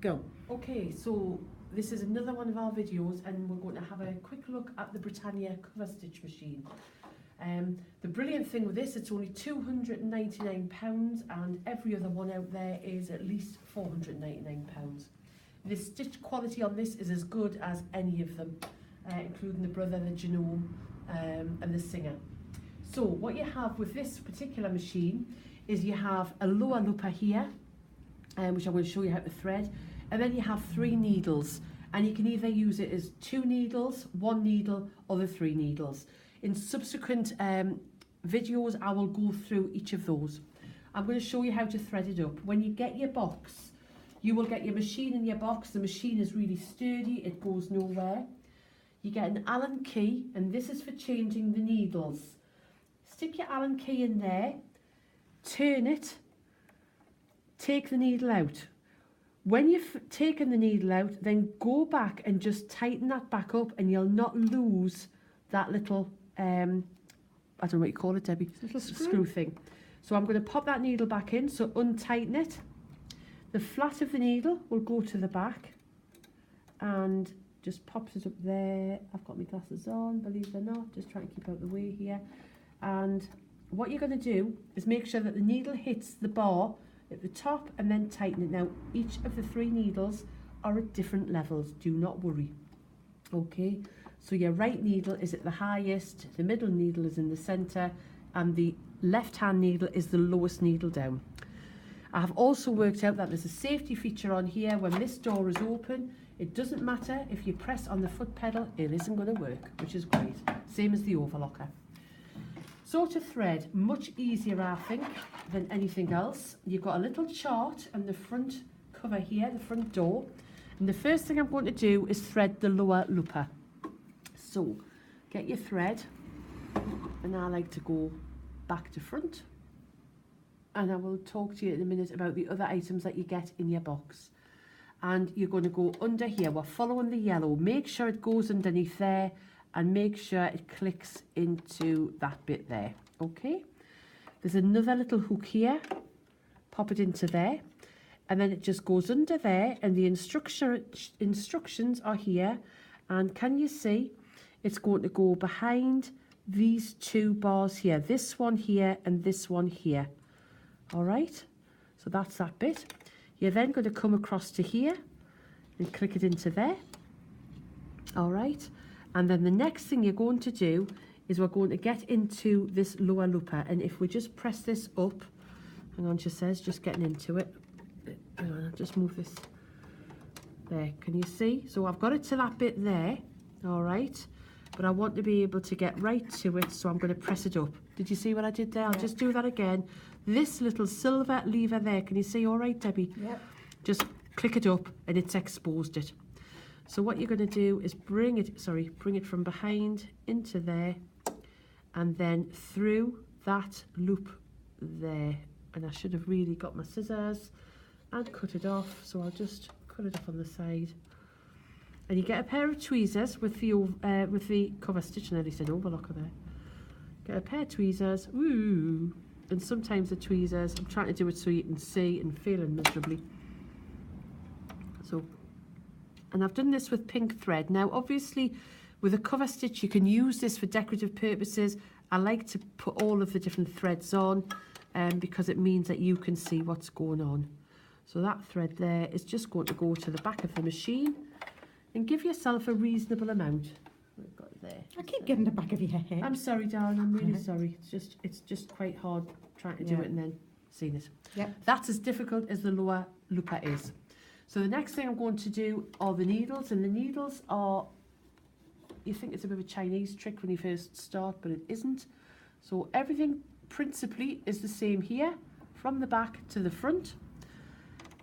Go. Okay, so this is another one of our videos and we're going to have a quick look at the Brittania Coverstitch machine. The brilliant thing with this, it's only £299 and every other one out there is at least £499. The stitch quality on this is as good as any of them, including the Brother, the Genome and the Singer. So what you have with this particular machine is you have a lower looper here, which I'm going to show you how to thread, and then you have 3 needles, and you can either use it as 2 needles, 1 needle, or the 3 needles. In subsequent videos I will go through each of those. I'm going to show you how to thread it up. When you get your box, you will get your machine in your box. The machine is really sturdy, it goes nowhere. You get an Allen key, and this is for changing the needles. Stick your Allen key in there, turn it, take the needle out. When you've taken the needle out, then go back and just tighten that back up, and you'll not lose that little, I don't know what you call it, Debbie, little screw thing. So I'm going to pop that needle back in, so untighten it. The flat of the needle will go to the back and just pops it up there. I've got my glasses on, believe it or not, just trying to keep out the way here. And what you're going to do is make sure that the needle hits the bar at the top and then tighten it. Now, each of the 3 needles are at different levels, do not worry. Okay, so your right needle is at the highest, the middle needle is in the centre, and the left hand needle is the lowest needle down. I have also worked out that there's a safety feature on here. When this door is open, it doesn't matter if you press on the foot pedal, it isn't going to work, which is great. Same as the overlocker. So to thread, much easier I think than anything else. You've got a little chart on the front cover here, the front door. And the first thing I'm going to do is thread the lower looper. So get your thread, and I like to go back to front. And I will talk to you in a minute about the other items that you get in your box. And you're going to go under here. We're following the yellow. Make sure it goes underneath there and make sure it clicks into that bit there. Okay? There's another little hook here. Pop it into there. And then it just goes under there, and the instructions are here. And can you see? It's going to go behind these 2 bars here. This one here and this one here. All right, so that's that bit. You're then going to come across to here and click it into there. All right, and then the next thing you're going to do is we're going to get into this lower looper, and if we just press this up, hang on, she says, just getting into it. Hang on, I'll just move this there. Can you see? So I've got it to that bit there. All right, but I want to be able to get right to it, so I'm going to press it up. Did you see what I did there? I'll just do that again. This little silver lever there, can you see all right, Debbie? Yep. Just click it up and it's exposed it. So what you're going to do is bring it from behind into there and then through that loop there. And I should have really got my scissors and cut it off, so I'll just cut it off on the side. And you get a pair of tweezers with the cover stitch, and I said overlocker there. Get a pair of tweezers, ooh, and sometimes the tweezers, I'm trying to do it so you can see and failing miserably. So, and I've done this with pink thread. Now obviously with a cover stitch you can use this for decorative purposes. I like to put all of the different threads on because it means that you can see what's going on. So that thread there is just going to go to the back of the machine, and give yourself a reasonable amount. We've got there. I keep getting the back of your head. I'm sorry, darling. I'm really sorry. It's just quite hard trying to do it and then seeing it. Yep. That's as difficult as the lower looper is. So the next thing I'm going to do are the needles, and the needles are, you think it's a bit of a Chinese trick when you first start, but it isn't. So everything principally is the same here, from the back to the front.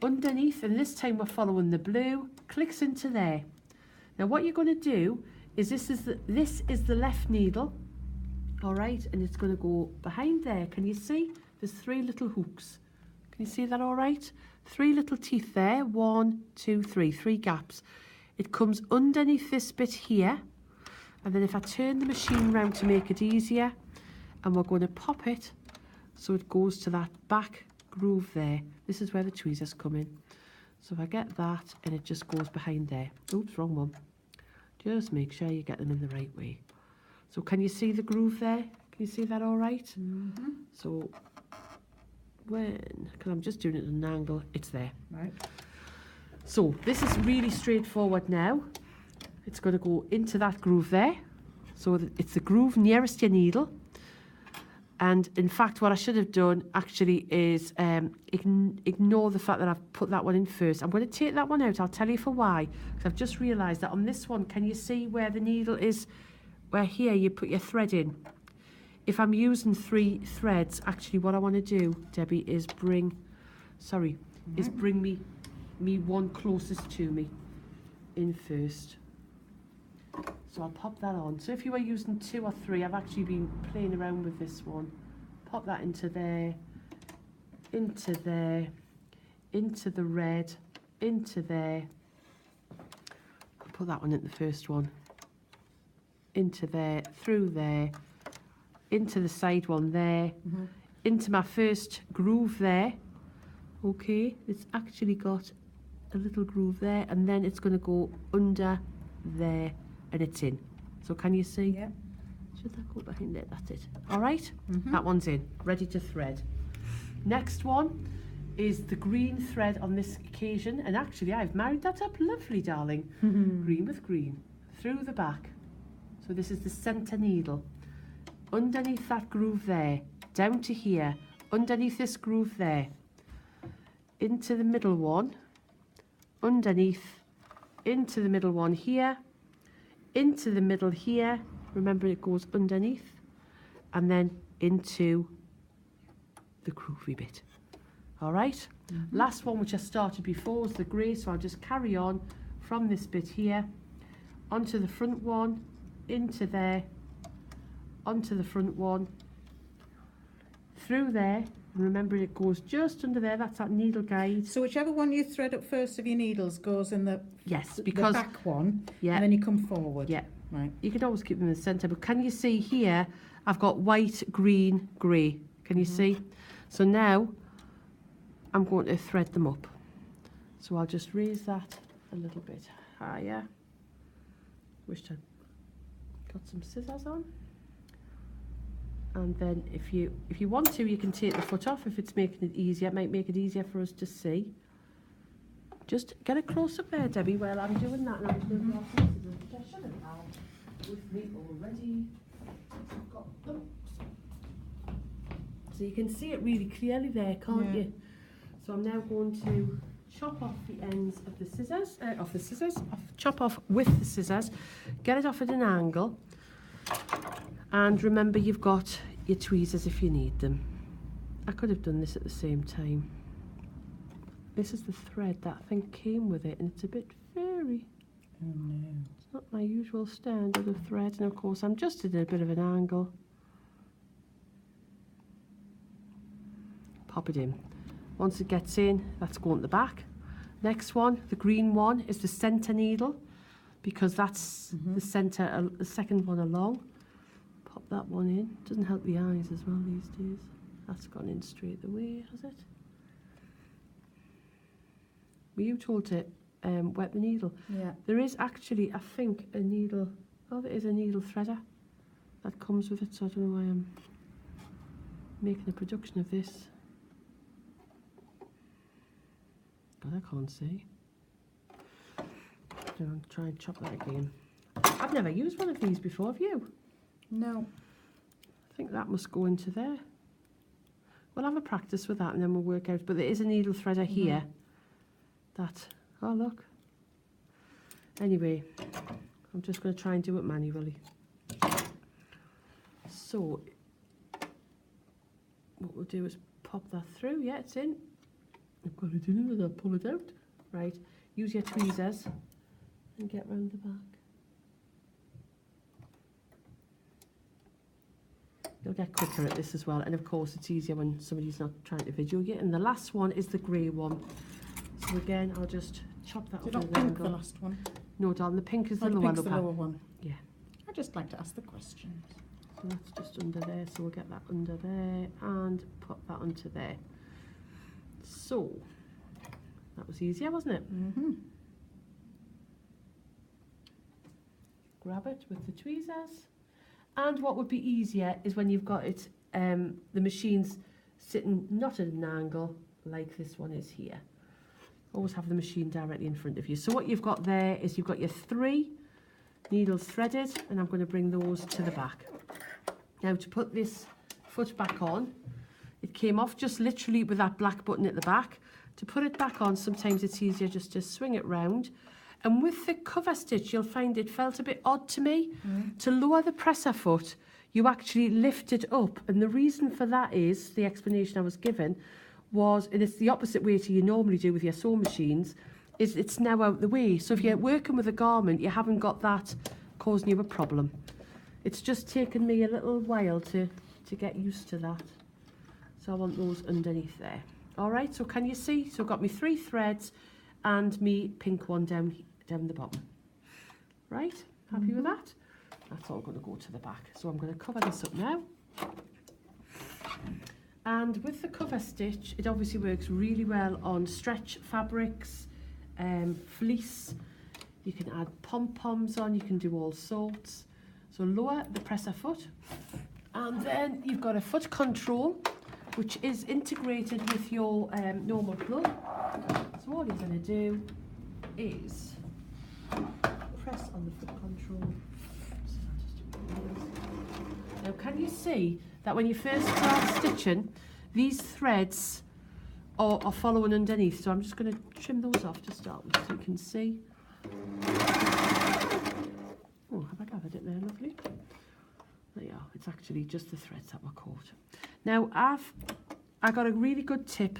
Underneath, and this time we're following the blue, clicks into there. Now what you're going to do is this is the left needle, all right, and it's going to go behind there. Can you see? There's 3 little hooks. Can you see that all right? 3 little teeth there, 1, 2, 3, 3 gaps. It comes underneath this bit here, and then if I turn the machine round to make it easier, and we're going to pop it so it goes to that back groove there. This is where the tweezers come in. So if I get that, and it just goes behind there. Oops, wrong one. Just make sure you get them in the right way. So can you see the groove there? Can you see that all right? So because I'm just doing it at an angle, it's there. Right. So this is really straightforward now. It's going to go into that groove there. So it's the groove nearest your needle. And in fact, what I should have done actually is ignore the fact that I've put that one in first. I'm going to take that one out. I'll tell you for why. Because I've just realised that on this one, can you see where the needle is? Where here you put your thread in. If I'm using 3 threads, actually what I want to do, Debbie, is bring me one closest to me in first. So I'll pop that on. So if you were using 2 or 3, I've actually been playing around with this one. Pop that into there, into there, into the red, into there. I'll put that one in the first one. Into there, through there, into the side one there, into my first groove there. Okay, it's actually got a little groove there, and then it's going to go under there, and it's in. So can you see? Yeah. Should that go behind there? That's it. All right, that one's in, ready to thread. Next one is the green thread on this occasion, and actually I've married that up lovely, darling. Green with green, through the back. So this is the centre needle. Underneath that groove there, down to here, underneath this groove there, into the middle one, underneath, into the middle one here, into the middle here, remember it goes underneath, and then into the groovy bit. All right, last one, which I started before, was the grey, so I'll just carry on from this bit here, onto the front one, into there, onto the front one, through there, and remember it goes just under there, that's that needle guide. So whichever one you thread up first of your needles goes in the, because the back one, yeah, and then you come forward. Yeah. Right. You can always keep them in the centre, but can you see here, I've got white, green, grey. Can you see? So now, I'm going to thread them up. So I'll just raise that a little bit higher. Wish I'd got some scissors on. And then if you want to, you can take the foot off if it's making it easier. It might make it easier for us to see. Just get a close up there, Debbie, while I'm doing that. And I'm going to grab some scissors, which I should have had with me already. I've got them. So you can see it really clearly there, can't you? So I'm now going to chop off the ends of the scissors, chop off with the scissors, get it off at an angle. And remember, you've got your tweezers if you need them. I could have done this at the same time. This is the thread that I think came with it, and it's a bit furry. Oh no. It's not my usual standard of thread, and of course I'm just at a bit of an angle. Pop it in. Once it gets in, that's going to the back. Next one, the green one, is the centre needle, because that's the centre, the second one along. Pop that one in. Doesn't help the eyes as well these days. That's gone in straight away, has it? Were you told to wet the needle? Yeah. There is actually, I think, a needle. Oh, there is a needle threader that comes with it, so I don't know why I'm making a production of this. God, I can't see. I'll try and chop that again. I've never used one of these before, have you? No. I think that must go into there. We'll have a practice with that and then we'll work out. But there is a needle threader here. That, oh look. Anyway, I'm just going to try and do it manually. So, what we'll do is pop that through. Yeah, it's in. I've got it in and I'll pull it out. Right, use your tweezers and get round the back. You'll get quicker at this as well, and of course it's easier when somebody's not trying to video you. And the last one is the grey one. So again, I'll just chop that Did up. not pink the last one? No, darling, the pink is the The lower pink's the lower one. Yeah. I just like to ask the questions. So that's just under there, so we'll get that under there and pop that onto there. So That was easier, wasn't it? Mm-hmm. Grab it with the tweezers. And what would be easier is when you've got it, the machine's sitting not at an angle like this one is here. Always have the machine directly in front of you. So what you've got there is you've got your 3 needles threaded, and I'm going to bring those to the back. Now to put this foot back on, it came off just literally with that black button at the back. To put it back on, sometimes it's easier just to swing it round. And with the cover stitch, you'll find it felt a bit odd to me. To lower the presser foot, you actually lift it up. And the reason for that is, the explanation I was given was, and it's the opposite way to you normally do with your sewing machines, is it's now out the way. So if you're working with a garment, you haven't got that causing you a problem. It's just taken me a little while to get used to that. So I want those underneath there. All right, so can you see? So I've got my 3 threads and me pink one down the bottom. Right, happy with that? That's all going to go to the back. So I'm going to cover this up now. And with the cover stitch, it obviously works really well on stretch fabrics, fleece. You can add pom-poms on, you can do all sorts. So lower the presser foot, and then you've got a foot control, which is integrated with your normal plug. So all you're going to do is press on the foot control. Now can you see that when you first start stitching, these threads are following underneath? So I'm just going to trim those off to start with so you can see. Oh, have I gathered it there, lovely? There you are. It's actually just the threads that were caught. Now I got a really good tip.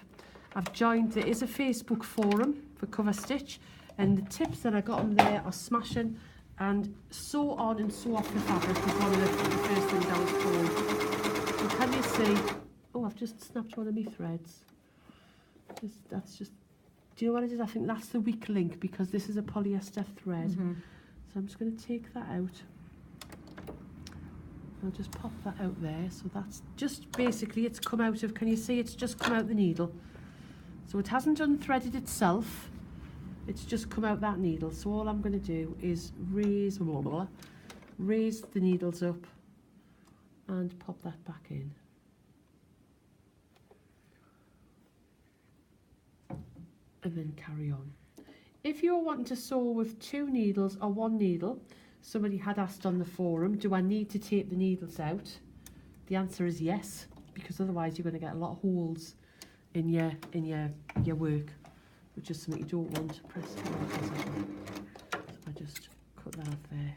I've joined, there is a Facebook forum for cover stitch, and the tips that I got on there are smashing. And sew on and sew off the fabric was one of the first things I was told. So can you see? Oh, I've just snapped one of my threads. That's just, do you know what it is? I think that's the weak link, because this is a polyester thread. So I'm just going to take that out. I'll just pop that out there. So that's just basically, it's come out of, can you see? It's just come out the needle. So it hasn't unthreaded itself. It's just come out that needle. So all I'm going to do is raise the needles up and pop that back in. And then carry on. If you're wanting to sew with 2 needles or 1 needle, somebody had asked on the forum, do I need to take the needles out? The answer is yes, because otherwise you're going to get a lot of holes in your work, which is something you don't want to press. So I just cut that off there.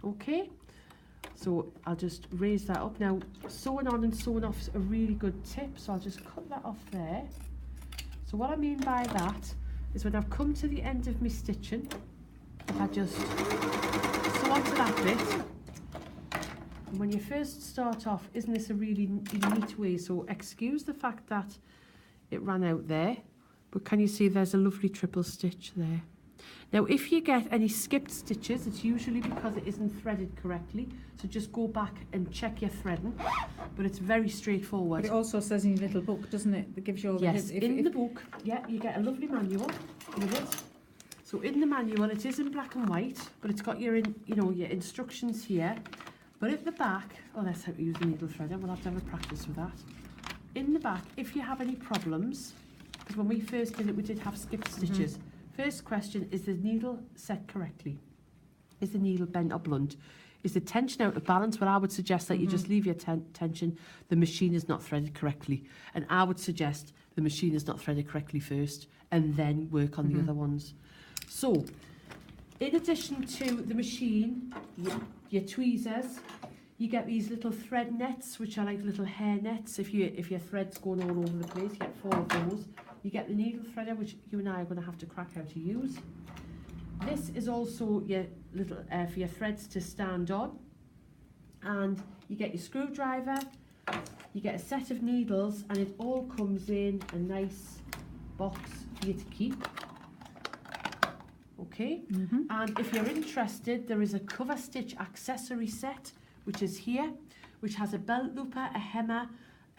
Okay, so I'll just raise that up. Now, sewing on and sewing off is a really good tip, so I'll just cut that off there. So what I mean by that is when I've come to the end of my stitching, I just sew onto that bit. And when you first start off, isn't this a really neat way? So excuse the fact that it ran out there, but can you see there's a lovely triple stitch there? Now, if you get any skipped stitches, it's usually because it isn't threaded correctly. So just go back and check your threading, but it's very straightforward. But it also says in your little book, doesn't it? That gives you all the yes, in the book, yeah, you get a lovely manual with it. So in the manual, it is in black and white, but it's got your, your instructions here. But at the back, oh, that's how to use the needle threader. We'll have to have a practice with that. In the back, if you have any problems, because when we first did it, we did have skipped stitches. First question, is the needle set correctly? Is the needle bent or blunt? Is the tension out of balance? Well, I would suggest that you just leave your tension. The machine is not threaded correctly. And I would suggest the machine is not threaded correctly first, and then work on the other ones. So, in addition to the machine, your tweezers, you get these little thread nets, which are like little hair nets. If your thread's going all over the place, you get 4 of those. You get the needle threader, which you and I are going to have to crack how to use. This is also your little for your threads to stand on. And you get your screwdriver, you get a set of needles, and it all comes in a nice box for you to keep. Okay, and if you're interested, there is a cover stitch accessory set, which is here, which has a belt looper, a hemmer,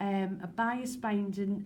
a bias binding